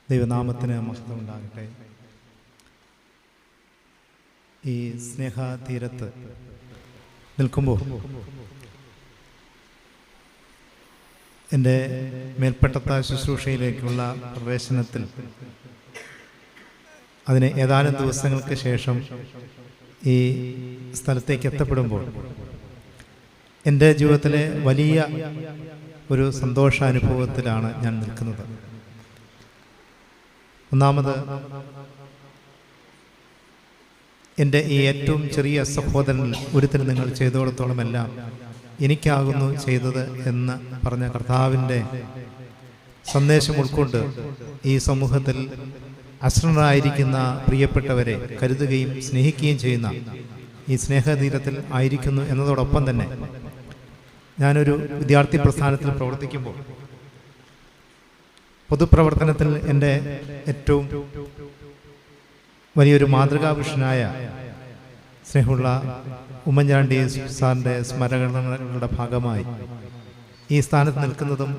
ദൈവനാമത്തിന് മഹത്വം ഉണ്ടാകട്ടെ. ഈ സ്നേഹതീരത്ത് നിൽക്കുമ്പോൾ എൻ്റെ മേൽപ്പെട്ടത്ത ശുശ്രൂഷയിലേക്കുള്ള പ്രവേശനത്തിൽ അതിന് ഏതാനും ദിവസങ്ങൾക്ക് ശേഷം ഈ സ്ഥലത്തേക്ക് എത്തപ്പെടുമ്പോൾ എൻ്റെ ജീവിതത്തിലെ വലിയ ഒരു സന്തോഷാനുഭവത്തിലാണ് ഞാൻ നിൽക്കുന്നത്. ഒന്നാമത്, എൻ്റെ ഈ ഏറ്റവും ചെറിയ സഹോദരനിൽ ഒരുത്തിന് നിങ്ങൾ ചെയ്തോടത്തോളമെല്ലാം എനിക്കാകുന്നു ചെയ്തത് എന്ന് പറഞ്ഞ കർത്താവിൻ്റെ സന്ദേശം ഉൾക്കൊണ്ട് ഈ സമൂഹത്തിൽ അശ്രനായിരിക്കുന്ന പ്രിയപ്പെട്ടവരെ കരുതുകയും സ്നേഹിക്കുകയും ചെയ്യുന്ന ഈ സ്നേഹതീരത്തിൽ ആയിരിക്കുന്നു എന്നതോടൊപ്പം തന്നെ ഞാനൊരു വിദ്യാർത്ഥി പ്രസ്ഥാനത്തിൽ പ്രവർത്തിക്കുമ്പോൾ പൊതുപ്രവർത്തനത്തിൽ എൻ്റെ ഏറ്റവും വലിയൊരു മാതൃകാപുരുഷനായ സ്നേഹമുള്ള ഉമ്മൻചാണ്ടി സാറിൻ്റെ സ്മരണകളുടെ ഭാഗമായി ഈ സ്ഥാനത്ത് നിൽക്കുന്നതും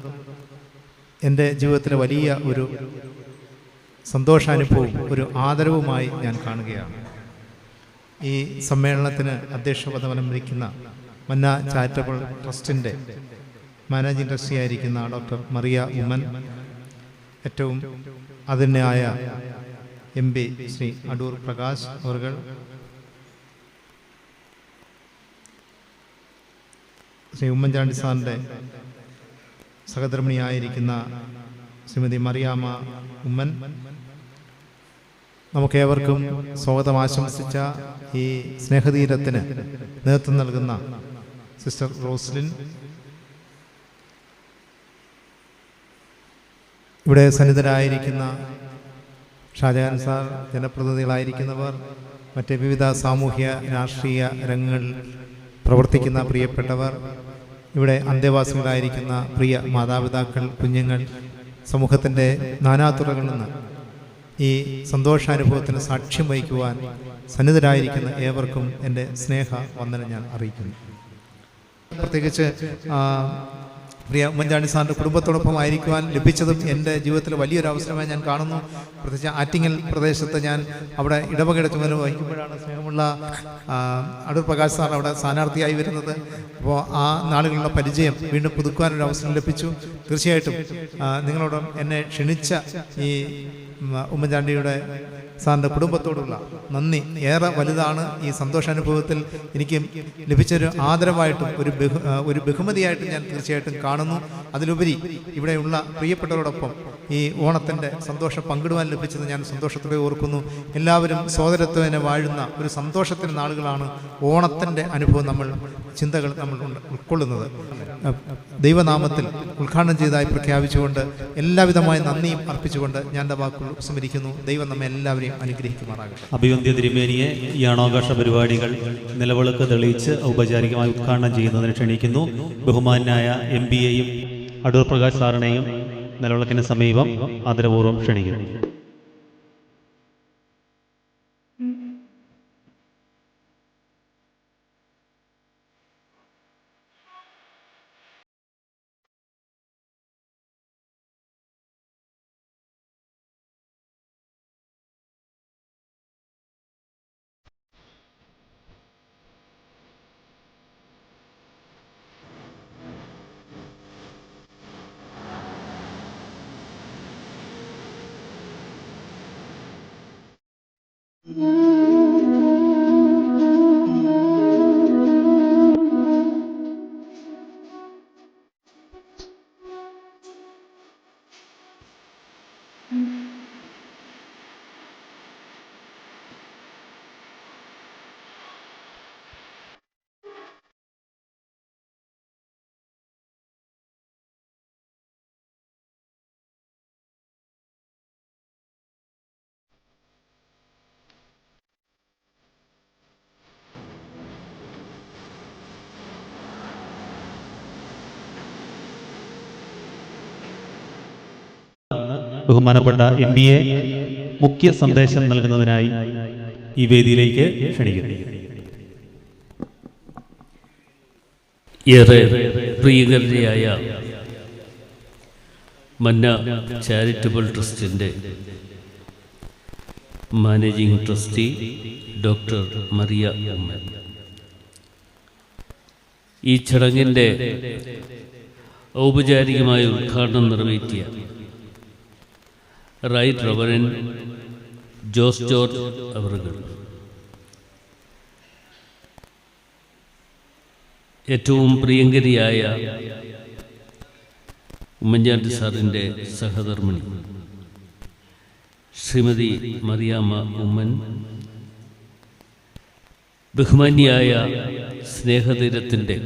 എൻ്റെ ജീവിതത്തിലെ വലിയ ഒരു സന്തോഷാനുഭവവും ഒരു ആദരവുമായി ഞാൻ കാണുകയാണ്. ഈ സമ്മേളനത്തിന് അധ്യക്ഷപദം വഹിക്കുന്ന മന്ന ചാരിറ്റബിൾ ട്രസ്റ്റിൻ്റെ മാനേജിംഗ് ട്രസ്റ്റി ആയിരിക്കുന്ന ഡോക്ടർ മറിയ ഉമ്മൻ, ഏറ്റവും ആദരണീയനായ MP ശ്രീ അടൂർ പ്രകാശ് അവർ, ശ്രീ ഉമ്മൻചാണ്ടി സാറിൻ്റെ സഹധർമ്മിണിയായിരിക്കുന്ന ശ്രീമതി മറിയാമ്മ ഉമ്മൻ, നമുക്കേവർക്കും സ്വാഗതം ആശംസിച്ച ഈ സ്നേഹതീരത്തിന് നേതൃത്വം നൽകുന്ന സിസ്റ്റർ റോസ്ലിൻ, ഇവിടെ സന്നിധരായിരിക്കുന്ന ഷാജഹാൻ സാർ, ജനപ്രതിനിധികളായിരിക്കുന്നവർ, മറ്റ് വിവിധ സാമൂഹ്യ രാഷ്ട്രീയ രംഗങ്ങളിൽ പ്രവർത്തിക്കുന്ന പ്രിയപ്പെട്ടവർ, ഇവിടെ അന്തേവാസികളായിരിക്കുന്ന പ്രിയ മാതാപിതാക്കൾ, കുഞ്ഞുങ്ങൾ, സമൂഹത്തിൻ്റെ നാനാതുറകളിൽ നിന്ന് ഈ സന്തോഷാനുഭവത്തിന് സാക്ഷ്യം വഹിക്കുവാൻ സന്നിധരായിരിക്കുന്ന ഏവർക്കും എൻ്റെ സ്നേഹ വന്ദനം ഞാൻ അറിയിക്കുന്നു. പ്രത്യേകിച്ച് പ്രിയ ഉമ്മൻചാണ്ടി സാറിൻ്റെ കുടുംബത്തോടൊപ്പം ആയിരിക്കുവാൻ ലഭിച്ചതും എൻ്റെ ജീവിതത്തിൽ വലിയൊരു അവസരമായി ഞാൻ കാണുന്നു. പ്രത്യേകിച്ച് ആറ്റിങ്ങൽ പ്രദേശത്ത് ഞാൻ അവിടെ ഇടവകയുടെ ചുമതല വഹിക്കുമ്പോഴാണ് സ്നേഹമുള്ള അടൂർ പ്രകാശ് സാർ അവിടെ സ്ഥാനാർത്ഥിയായി വരുന്നത്. അപ്പോൾ ആ നാളുകളുടെ പരിചയം വീണ്ടും പുതുക്കുവാനൊരു അവസരം ലഭിച്ചു. തീർച്ചയായിട്ടും നിങ്ങളോടും എന്നെ ക്ഷണിച്ച ഈ ഉമ്മൻചാണ്ടിയുടെ സാറിൻ്റെ കുടുംബത്തോടുള്ള നന്ദി ഏറെ വലുതാണ്. ഈ സന്തോഷാനുഭവത്തിൽ എനിക്ക് ലഭിച്ചൊരു ആദരവായിട്ടും ഒരു ബഹുമതിയായിട്ടും ഞാൻ തീർച്ചയായിട്ടും കാണുന്നു. അതിലുപരി ഇവിടെയുള്ള പ്രിയപ്പെട്ടവരോടൊപ്പം ഈ ഓണത്തിൻ്റെ സന്തോഷം പങ്കിടുവാൻ ലഭിച്ചത് ഞാൻ സന്തോഷത്തോടെ ഓർക്കുന്നു. എല്ലാവരും സോദരത്വനെ വാഴുന്ന ഒരു സന്തോഷത്തിൻ്റെ നാളുകളാണ് ഓണത്തിൻ്റെ അനുഭവം ചിന്തകൾ നമ്മൾ ഉൾക്കൊള്ളുന്നത്. ദൈവനാമത്തിൽ ഉദ്ഘാടനം ചെയ്തതായി പ്രഖ്യാപിച്ചുകൊണ്ട് എല്ലാവിധമായ നന്ദിയും അർപ്പിച്ചുകൊണ്ട് ഞാൻ എൻ്റെ വാക്കുകൾ ഉപസംഹരിക്കുന്നു. ദൈവം നമ്മെ എല്ലാവരെയും അനുഗ്രഹിക്കുമാറാകട്ടെ. അഭിവന്ദ്യ തിരുമേനിയെ ഈ ആണാഘോഷ പരിപാടികൾ നിലവിളക്ക് തെളിയിച്ച് ഔപചാരികമായി ഉദ്ഘാടനം ചെയ്യുന്നതിന് ക്ഷണിക്കുന്നു. ബഹുമാനായ MP യെയും അടൂർ പ്രകാശ് സാറിനെയും നിലവിളക്കിന് സമീപം ആദരപൂർവ്വം ക്ഷണിക്കുന്നു. ബഹുമാനപ്പെട്ട MP യെ മുഖ്യ സന്ദേശം നൽകുന്നതിനായി ഈ വേദിയിലേക്ക് ക്ഷണിക്കുന്നു. ഏറെ പ്രിയകരയായ മന്ന ചാരിറ്റബിൾ ട്രസ്റ്റിൻ്റെ managing trustee doctor Mariya Oommen. ഈ ചടങ്ങിൻ്റെ ഔപചാരികമായ ഉദ്ഘാടനം നിറവേറ്റിയ റൈറ്റ് റവറൻ ജോസ് ജോർജ് അവറുകൾ, ഏറ്റവും പ്രിയങ്കരിയായ ഉമ്മൻചാണ്ടി സാറിൻ്റെ സഹധർമ്മിണി ശ്രീമതി മറിയാമ്മ ഉമ്മൻ, ബഹുമാന്യായ സ്നേഹതീരത്തിൻ്റെ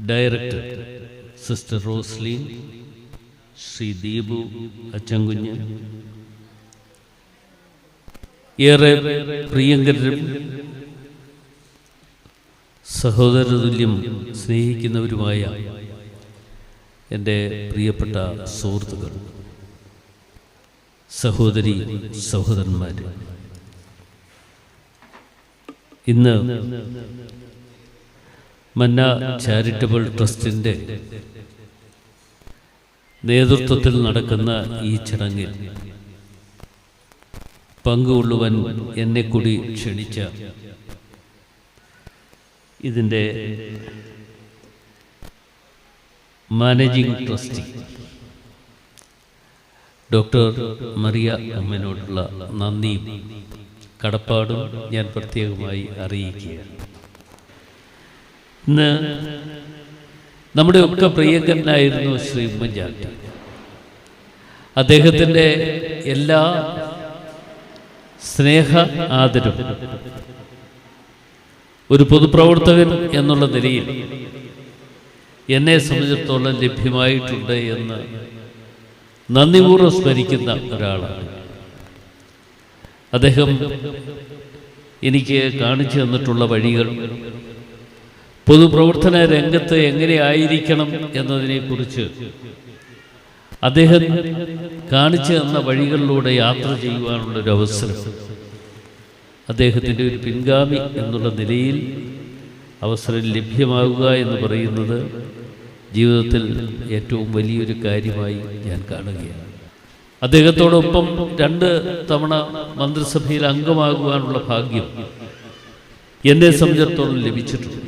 ഡയറക്ടർ സിസ്റ്റർ റോസ്ലീൻ, ശ്രീ ദീപു അച്ചൻകുഞ്ഞ്, ഏറെ പ്രിയങ്കരും സഹോദരതുല്യം സ്നേഹിക്കുന്നവരുമായ എൻ്റെ പ്രിയപ്പെട്ട സുഹൃത്തുക്കൾ, സഹോദരി സഹോദരന്മാർ, ഇന്ന് മന്ന ചാരിറ്റബിൾ ട്രസ്റ്റിൻ്റെ നേതൃത്വത്തിൽ നടക്കുന്ന ഈ ചടങ്ങിൽ പങ്കുകൊള്ളുവാൻ എന്നെ കൂടി ക്ഷണിച്ച ഇതിൻ്റെ മാനേജിംഗ് ട്രസ്റ്റി ഡോക്ടർ മറിയ ഉമ്മനോടുള്ള നന്ദിയും കടപ്പാടും ഞാൻ പ്രത്യേകമായി അറിയിക്കുകയാണ്. ഇന്ന് നമ്മുടെ ഒക്കെ പ്രിയങ്കരനായിരുന്നു ശ്രീ ഉമ്മൻചാണ്ടി. അദ്ദേഹത്തിൻ്റെ എല്ലാ സ്നേഹ ആദരവും ഒരു പൊതുപ്രവർത്തകൻ എന്നുള്ള നിലയിൽ എന്നെ സംബന്ധിച്ചിടത്തോളം ലഭ്യമായിട്ടുണ്ട് എന്ന് നന്ദിപൂർവ്വം സ്മരിക്കുന്ന ഒരാളാണ്. അദ്ദേഹം എനിക്ക് കാണിച്ചു തന്നിട്ടുള്ള വഴികൾ, പൊതുപ്രവർത്തന രംഗത്ത് എങ്ങനെ ആയിരിക്കണം എന്നതിനെക്കുറിച്ച് അദ്ദേഹം കാണിച്ചു തന്ന വഴികളിലൂടെ യാത്ര ചെയ്യുവാനുള്ളൊരവസരം അദ്ദേഹത്തിൻ്റെ ഒരു പിൻഗാമി എന്നുള്ള നിലയിൽ അവസരം ലഭ്യമാകുക എന്ന് പറയുന്നത് ജീവിതത്തിൽ ഏറ്റവും വലിയൊരു കാര്യമായി ഞാൻ കാണുകയാണ്. അദ്ദേഹത്തോടൊപ്പം 2 തവണ മന്ത്രിസഭയിൽ അംഗമാകുവാനുള്ള ഭാഗ്യം എന്നെ സംബന്ധിച്ചിടത്തോളം ലഭിച്ചിട്ടുണ്ട്.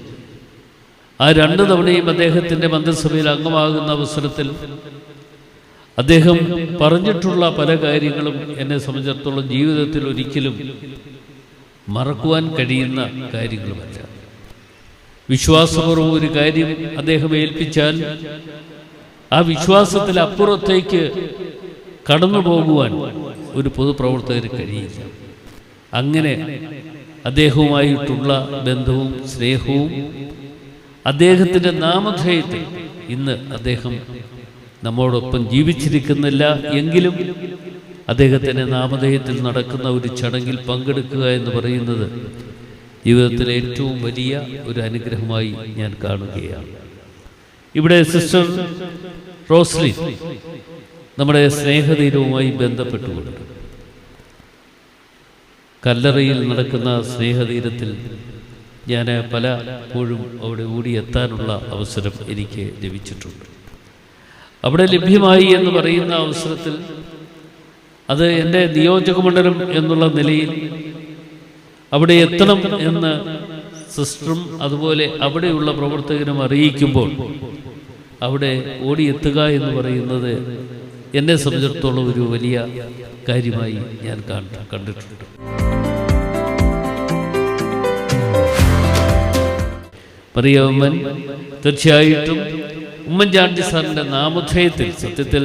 ആ 2 തവണയും അദ്ദേഹത്തിൻ്റെ മന്ത്രിസഭയിൽ അംഗമാകുന്ന അവസരത്തിൽ അദ്ദേഹം പറഞ്ഞിട്ടുള്ള പല കാര്യങ്ങളും എന്നെ സംബന്ധിച്ചിടത്തോളം ജീവിതത്തിൽ ഒരിക്കലും മറക്കുവാൻ കഴിയുന്ന കാര്യങ്ങളുമല്ല. വിശ്വാസപൂർവ്വം ഒരു കാര്യം അദ്ദേഹം ഏൽപ്പിച്ചാൽ ആ വിശ്വാസത്തിൽ അപ്പുറത്തേക്ക് കടന്നു പോകുവാൻ ഒരു പൊതുപ്രവർത്തകന് കഴിയില്ല. അങ്ങനെ അദ്ദേഹവുമായിട്ടുള്ള ബന്ധവും സ്നേഹവും അദ്ദേഹത്തിൻ്റെ നാമധേയത്തിൽ ഇന്ന് അദ്ദേഹം നമ്മോടൊപ്പം ജീവിച്ചിരിക്കുന്നില്ല എങ്കിലും അദ്ദേഹത്തിൻ്റെ നാമധേയത്തിൽ നടക്കുന്ന ഒരു ചടങ്ങിൽ പങ്കെടുക്കുക എന്ന് പറയുന്നത് ജീവിതത്തിലെ ഏറ്റവും വലിയ ഒരു അനുഗ്രഹമായി ഞാൻ കാണുകയാണ്. ഇവിടെ സിസ്റ്റർ റോസ്ലിൻ നമ്മുടെ സ്നേഹതീരവുമായി ബന്ധപ്പെട്ടുകൊണ്ട് കല്ലറയിൽ നടക്കുന്ന സ്നേഹതീരത്തിൽ ഞാൻ പലപ്പോഴും അവിടെ ഓടിയെത്താനുള്ള അവസരം എനിക്ക് ലഭിച്ചിട്ടുണ്ട്. അവിടെ ലഭ്യമായി എന്ന് പറയുന്ന അവസരത്തിൽ അത് എൻ്റെ നിയോജകമണ്ഡലം എന്നുള്ള നിലയിൽ അവിടെ എത്തണം എന്ന് സിസ്റ്ററും അതുപോലെ അവിടെയുള്ള പ്രവർത്തകരും അറിയിക്കുമ്പോൾ അവിടെ ഓടിയെത്തുക എന്ന് പറയുന്നത് എന്നെ സംബന്ധിച്ചിടത്തോളം ഒരു വലിയ കാര്യമായി ഞാൻ കണ്ടിട്ടുണ്ട്. മറിയ ഉമ്മൻ തീർച്ചയായിട്ടും ഉമ്മൻചാണ്ടി സാറിൻ്റെ നാമധേയത്തിൽ സത്യത്തിൽ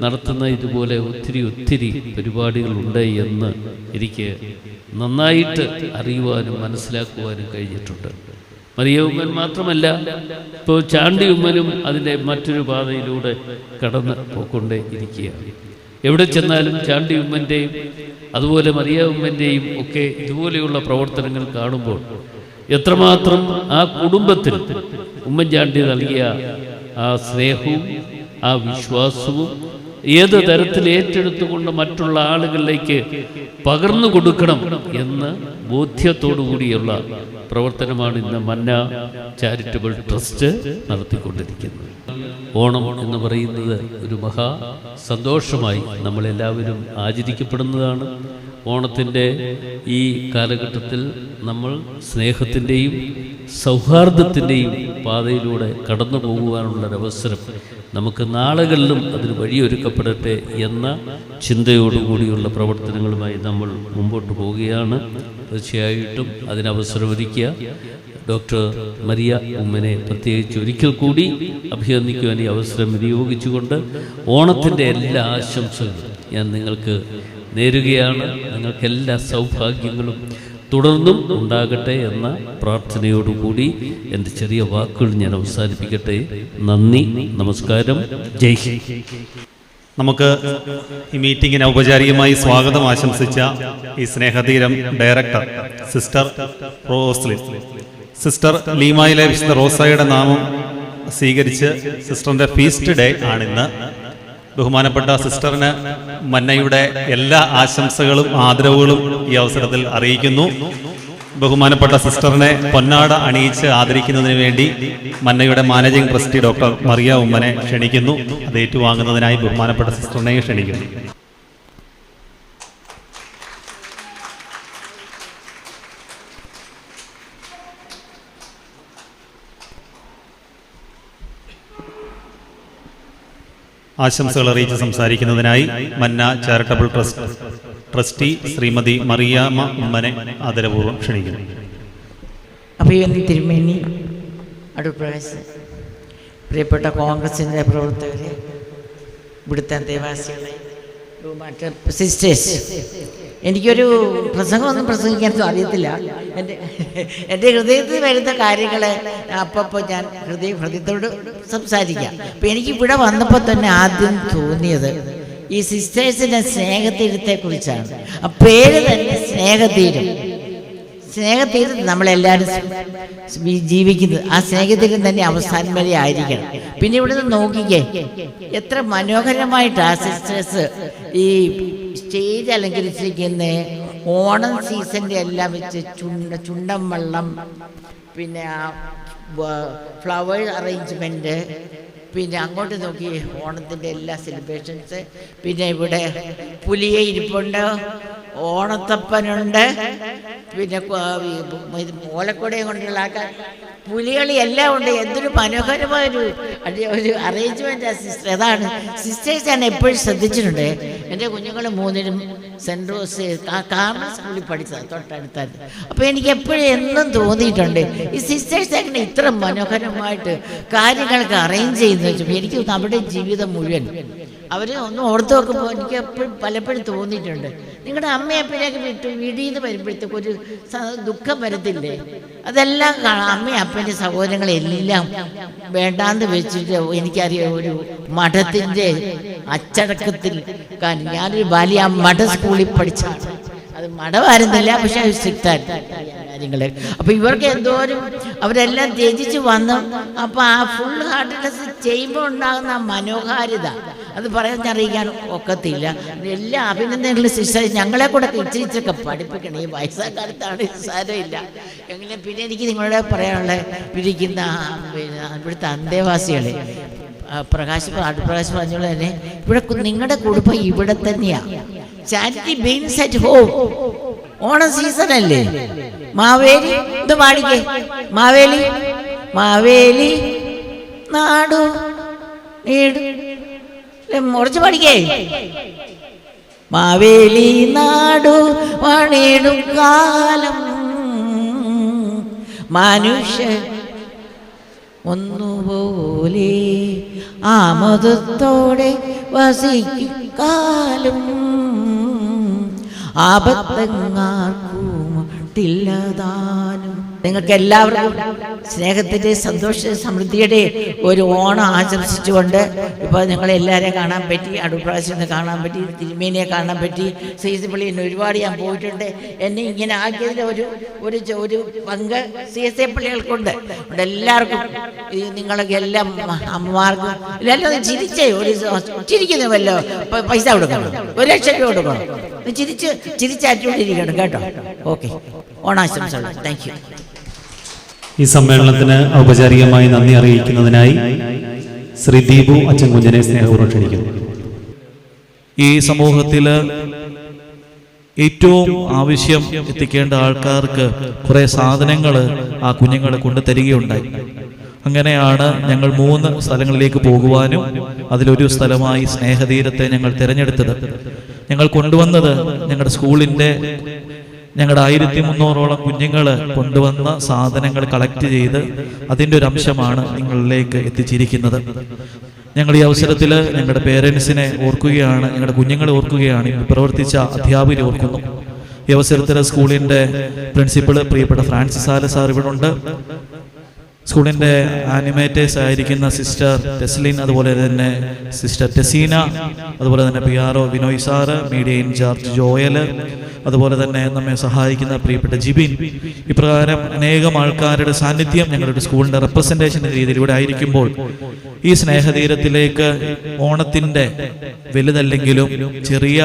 നടത്തുന്ന ഇതുപോലെ ഒത്തിരി പരിപാടികളുണ്ട് എന്ന് എനിക്ക് നന്നായിട്ട് അറിയുവാനും മനസ്സിലാക്കുവാനും കഴിഞ്ഞിട്ടുണ്ട്. മറിയ ഉമ്മൻ മാത്രമല്ല, ഇപ്പോൾ ചാണ്ടി ഉമ്മനും അതിൻ്റെ മറ്റൊരു പാതയിലൂടെ കടന്ന് പോയിക്കൊണ്ടേ ഇരിക്കുകയാണ്. എവിടെ ചെന്നാലും ചാണ്ടി ഉമ്മൻ്റെയും അതുപോലെ മറിയ ഉമ്മൻ്റെയും ഒക്കെ ഇതുപോലെയുള്ള പ്രവർത്തനങ്ങൾ കാണുമ്പോൾ എത്രമാത്രം ആ കുടുംബത്തിൽ ഉമ്മൻചാണ്ടി നൽകിയ ആ സ്നേഹവും ആ വിശ്വാസവും ഏത് തരത്തിൽ ഏറ്റെടുത്തുകൊണ്ട് മറ്റുള്ള ആളുകളിലേക്ക് പകർന്നു കൊടുക്കണം എന്ന ബോധ്യത്തോടു കൂടിയുള്ള പ്രവർത്തനമാണ് ഇന്ന് മന്ന ചാരിറ്റബിൾ ട്രസ്റ്റ് നടത്തിക്കൊണ്ടിരിക്കുന്നത്. ഓണം എന്ന് പറയുന്നത് ഒരു മഹാ സന്തോഷമായി നമ്മളെല്ലാവരും ആചരിക്കപ്പെടുന്നതാണ്. ഓണത്തിൻ്റെ ഈ കാലഘട്ടത്തിൽ നമ്മൾ സ്നേഹത്തിൻ്റെയും സൗഹാർദ്ദത്തിൻ്റെയും പാതയിലൂടെ കടന്നു പോകുവാനുള്ളൊരവസരം നമുക്ക് നാളുകളിലും അതിന് വഴിയൊരുക്കപ്പെടട്ടെ എന്ന ചിന്തയോടുകൂടിയുള്ള പ്രവർത്തനങ്ങളുമായി നമ്മൾ മുമ്പോട്ട് പോവുകയാണ്. തീർച്ചയായിട്ടും അതിനവസരമൊരുക്കിയ ഡോക്ടർ മരിയ ഉമ്മനെ പ്രത്യേകിച്ച് ഒരിക്കൽ കൂടി അഭിനന്ദിക്കുവാൻ ഈ അവസരം വിനിയോഗിച്ചുകൊണ്ട് ഓണത്തിൻ്റെ എല്ലാ ആശംസകളും ഞാൻ നിങ്ങൾക്ക് നേരുകയാണ്. നിങ്ങൾക്കെല്ലാ സൗഭാഗ്യങ്ങളും തുടർന്നും ഉണ്ടാകട്ടെ എന്ന പ്രാർത്ഥനയോടുകൂടി എൻ്റെ ചെറിയ വാക്കുകൾ ഞാൻ അവസാനിപ്പിക്കട്ടെ. നന്ദി, നമസ്കാരം, ജയ് ഹിന്ദ്. നമുക്ക് ഈ മീറ്റിങ്ങിന് ഔപചാരികമായി സ്വാഗതം ആശംസിച്ച ഈ സ്നേഹതീരം ഡയറക്ടർ സിസ്റ്റർ റോസ്ലിൻ, സിസ്റ്റർ ലീമായിലെ വിശുദ്ധ റോസായുടെ നാമം സ്വീകരിച്ച് സിസ്റ്ററിൻ്റെ ഫീസ്റ്റ് ഡേ ആണിന്ന്. ബഹുമാനപ്പെട്ട സിസ്റ്ററിന് മന്നയുടെ എല്ലാ ആശംസകളും ആദരവുകളും ഈ അവസരത്തിൽ അറിയിക്കുന്നു. ബഹുമാനപ്പെട്ട സിസ്റ്ററിനെ പൊന്നാട അണിയിച്ച് ആദരിക്കുന്നതിന് വേണ്ടി മന്നയുടെ മാനേജിംഗ് ട്രസ്റ്റി ഡോക്ടർ മറിയ ഉമ്മനെ ക്ഷണിക്കുന്നു. അത് ഏറ്റുവാങ്ങുന്നതിനായി ബഹുമാനപ്പെട്ട സിസ്റ്ററിനെ ക്ഷണിക്കുന്നു. ആശംസകൾ അറിയിച്ച് സംസാരിക്കുന്നതിനായി മന്ന ചാരിറ്റബിൾ ട്രസ്റ്റി ശ്രീമതി മറിയാമ്മ ഉമ്മനെ ആദരപൂർവ്വം ക്ഷണിക്കുന്നു. അഭിനന്ദി തിരുമേനി, അടുപ്രകാശ്, പ്രിയപ്പെട്ട കോൺഗ്രസിൻ്റെ പ്രവർത്തകരെ, ഇവിടുത്തെ അന്തേവാസികളെ, മറ്റ് സിസ്റ്റേഴ്സ്, എനിക്കൊരു പ്രസംഗമൊന്നും പ്രസംഗിക്കാനൊന്നും അറിയത്തില്ല. എൻ്റെ ഹൃദയത്തിൽ വരുന്ന കാര്യങ്ങൾ അപ്പോൾ ഞാൻ ഹൃദയത്തോട് സംസാരിക്കാം. അപ്പം എനിക്ക് ഇവിടെ വന്നപ്പോൾ തന്നെ ആദ്യം തോന്നിയത് ഈ സിസ്റ്റേഴ്സിൻ്റെ സ്നേഹതീരത്തെക്കുറിച്ചാണ്. ആ പേര് തന്നെ സ്നേഹതീരം. സ്നേഹതീരം നമ്മളെല്ലാവരും ജീവിക്കുന്നത് ആ സ്നേഹതീരം തന്നെ അവസാനം വരെ ആയിരിക്കണം. പിന്നെ ഇവിടുന്ന് നോക്കിക്കേ, എത്ര മനോഹരമായിട്ട് ആ സിസ്റ്റേഴ്സ് ഈ സ്റ്റേജ് അലങ്കരിച്ചിരിക്കുന്ന ഓണം സീസണിൻ്റെ എല്ലാം വെച്ച് ചുണ്ടൻ വെള്ളം, പിന്നെ ആ ഫ്ലവർ അറേഞ്ച്മെൻറ്റ്, പിന്നെ അങ്ങോട്ട് നോക്കി ഓണത്തിൻ്റെ എല്ലാ സെലിബ്രേഷൻസ്, പിന്നെ ഇവിടെ പുലിയെ ഇരിപ്പുണ്ട്, ഓണത്തപ്പനുണ്ട്, പിന്നെ ഓലക്കൊടയും കൊണ്ടുള്ള ആൾക്കാർ, പുലികളി എല്ലാം ഉണ്ട്. എന്തൊരു മനോഹരമായൊരു അറേഞ്ച്മെൻ്റ് ആ സിസ്റ്റർ. അതാണ് സിസ്റ്റേഴ്സ് ഞാൻ എപ്പോഴും ശ്രദ്ധിച്ചിട്ടുണ്ട്. എൻ്റെ കുഞ്ഞുങ്ങൾ മൂന്നിനും സെൻറ് റോസ് കാർമൽ സ്കൂളിൽ പഠിച്ചതാണ്, തൊട്ടടുത്തായിരുന്നു. അപ്പോൾ എനിക്ക് എപ്പോഴും എന്നും തോന്നിയിട്ടുണ്ട് ഈ സിസ്റ്റേഴ്സ് എങ്ങനെ ഇത്ര മനോഹരമായിട്ട് കാര്യങ്ങളൊക്കെ അറേഞ്ച് ചെയ്യുന്നത് വെച്ചപ്പോൾ എനിക്ക് നമ്മുടെ ജീവിതം മുഴുവൻ അവർ ഒന്ന് ഓർത്ത് നോക്കുമ്പോൾ എനിക്ക് എപ്പോഴും പലപ്പോഴും തോന്നിയിട്ടുണ്ട്, നിങ്ങളുടെ അമ്മയപ്പനെയൊക്കെ വീടിന്ന് വരുമ്പോഴത്തേക്ക് ഒരു ദുഃഖം വരത്തില്ലേ? അതെല്ലാം കാണാം. അമ്മയും അപ്പൻ്റെ സഹോദരങ്ങളെല്ലാം വേണ്ടാന്ന് വെച്ചിട്ട് എനിക്കറിയാം ഒരു മഠത്തിൻ്റെ അച്ചടക്കത്തിൽ. കാരണം ഞാനൊരു ബാല്യ മഠ സ്കൂളിൽ പഠിച്ചാണ്. അത് മഠമായിരുന്നില്ല, പക്ഷെ അത് സ്ട്രിക്റ്റായിട്ട് കാര്യങ്ങൾ. അപ്പോൾ ഇവർക്ക് എന്തോരം അവരെല്ലാം ത്യജിച്ച് വന്നു. അപ്പോൾ ആ ഫുൾ ഹാർട്ട്നെസ് ചെയ്യുമ്പോൾ ഉണ്ടാകുന്ന ആ മനോഹാരിത അത് പറയാനറിയിക്കാൻ ഒക്കത്തില്ല. എല്ലാ അഭിനന്ദനങ്ങളും സിസ്റ്റർ ഞങ്ങളെ കൂടെ ഇച്ചിരിച്ചൊക്കെ പഠിപ്പിക്കണം. ഈ വയസ്സാക്കാലത്താണ് സാരമില്ല എങ്ങനെ. പിന്നെ എനിക്ക് നിങ്ങളോട് പറയാനുള്ള ഇരിക്കുന്ന ഇവിടുത്തെ അന്തേവാസികളെ, അടുപ്രകാശ് പറഞ്ഞോളൂ തന്നെ, ഇവിടെ നിങ്ങളുടെ കുടുംബം ഇവിടെ തന്നെയാണ്. Charity beans at home. Onam season അല്ലേ? മാവേലി ഇത് പാടിക്കേ, മാവേലി മാവേലി നാടു നീടു മുറിച്ച് പാടിക്കേ. മാവേലി നാടു വണിടും കാലം മനുഷ്യ ഒന്നുപോലെ ആമോദത്തോടെ വസിക്കും കാലം ആപത്തങ്ങാർക്കുമില്ലതാനും. നിങ്ങൾക്ക് എല്ലാവർക്കും സ്നേഹത്തിൻ്റെ സന്തോഷ സമൃദ്ധിയുടെ ഒരു ഓണം ആശംസിച്ചുകൊണ്ട് ഇപ്പോൾ നിങ്ങളെല്ലാവരെയും കാണാൻ പറ്റി, അടുപ്രാവശ്യം കാണാൻ പറ്റി, തിരുമേനിയെ കാണാൻ പറ്റി, CSA പള്ളിയിൽ ഒരുപാട് ഞാൻ പോയിട്ടുണ്ട്. എന്നെ ഇങ്ങനെ ആക്കിയതിൻ്റെ ഒരു പങ്ക് CSA പള്ളികൾക്കുണ്ട്. അവിടെ എല്ലാവർക്കും നിങ്ങളൊക്കെ എല്ലാം അമ്മമാർക്കും എല്ലാവരും ചിരിച്ചേ, ചിരിക്കുന്നുവല്ലോ, പൈസ കൊടുക്കണം, 1 ലക്ഷം രൂപ കൊടുക്കണം, ചിരിച്ചാറ്റുകൊണ്ടിരിക്കണം കേട്ടോ. ഓക്കെ, ഓണാശംസകൾ. Thank you. ഈ സമ്മേളനത്തിന് ഔപചാരികമായി നന്ദി അറിയിക്കുന്നതിനായി ശ്രീ ദീപു അച്ഛൻ കുഞ്ഞിനെ സ്നേഹപൂർവ്വം ക്ഷണിക്കുന്നു. ഈ സമൂഹത്തിൽ ഏറ്റവും ആവശ്യം എത്തിക്കേണ്ട ആൾക്കാർക്ക് കുറേ സാധനങ്ങൾ ആ കുഞ്ഞുങ്ങൾ കൊണ്ടുതരികയുണ്ടായി. അങ്ങനെയാണ് ഞങ്ങൾ 3 സ്ഥലങ്ങളിലേക്ക് പോകുവാനും അതിലൊരു സ്ഥലമായി സ്നേഹതീരത്തെ ഞങ്ങൾ തിരഞ്ഞെടുത്തത്. ഞങ്ങൾ കൊണ്ടുവന്നത് ഞങ്ങളുടെ സ്കൂളിൻ്റെ ഞങ്ങളുടെ 1300ഓളം കുഞ്ഞുങ്ങൾ കൊണ്ടുവന്ന സാധനങ്ങൾ കളക്ട് ചെയ്ത് അതിൻ്റെ ഒരു അംശമാണ് നിങ്ങളിലേക്ക് എത്തിച്ചിരിക്കുന്നത്. ഞങ്ങൾ ഈ അവസരത്തിൽ ഞങ്ങളുടെ പേരൻസിനെ ഓർക്കുകയാണ്, ഞങ്ങളുടെ കുഞ്ഞുങ്ങളെ ഓർക്കുകയാണ്, ഇന്ന് പ്രവർത്തിച്ച അധ്യാപകരെ ഓർക്കുന്നു. ഈ അവസരത്തിൽ സ്കൂളിൻ്റെ പ്രിൻസിപ്പൾ പ്രിയപ്പെട്ട ഫ്രാൻസിസ് ആല സാർ ഇവിടെ ഉണ്ട്. സ്കൂളിൻ്റെ ആനിമേറ്റേഴ്സ് ആയിരിക്കുന്ന സിസ്റ്റർ ടെസ്ലിൻ, അതുപോലെ തന്നെ സിസ്റ്റർ ടെസീന, അതുപോലെ തന്നെ PRO Vinoy sir, media in charge Joel, അതുപോലെ തന്നെ നമ്മെ സഹായിക്കുന്ന പ്രിയപ്പെട്ട ജിബിൻ. ഇപ്രകാരം അനേകം ആൾക്കാരുടെ സാന്നിധ്യം ഞങ്ങളുടെ സ്കൂളിൻ്റെ റെപ്രസെൻറ്റേഷൻ എന്ന രീതിയിൽ ഇവിടെ ആയിരിക്കുമ്പോൾ ഈ സ്നേഹതീരത്തിലേക്ക് ഓണത്തിൻ്റെ വലുതല്ലെങ്കിലും ചെറിയ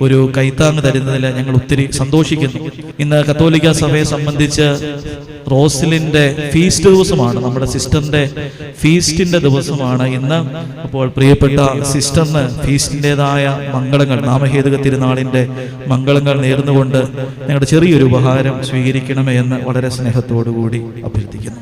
ഒരു കൈത്താങ് തരുന്നതിൽ ഞങ്ങൾ ഒത്തിരി സന്തോഷിക്കുന്നു. ഇന്ന് കത്തോലിക്ക സഭയെ സംബന്ധിച്ച് റോസിലിൻ്റെ ഫീസ്റ്റ് ദിവസമാണ്, നമ്മുടെ സിസ്റ്ററിൻ്റെ ഫീസ്റ്റിൻ്റെ ദിവസമാണ് ഇന്ന്. അപ്പോൾ പ്രിയപ്പെട്ട സിസ്റ്ററിന് ഫീസ്റ്റിൻ്റെതായ മംഗളങ്ങൾ, നാമഹേതുക തിരുനാളിൻ്റെ മംഗളങ്ങൾ നേർന്നുകൊണ്ട് ഞങ്ങളുടെ ചെറിയൊരു ഉപഹാരം സ്വീകരിക്കണമേ എന്ന് വളരെ സ്നേഹത്തോടു കൂടി അഭ്യർത്ഥിക്കുന്നു.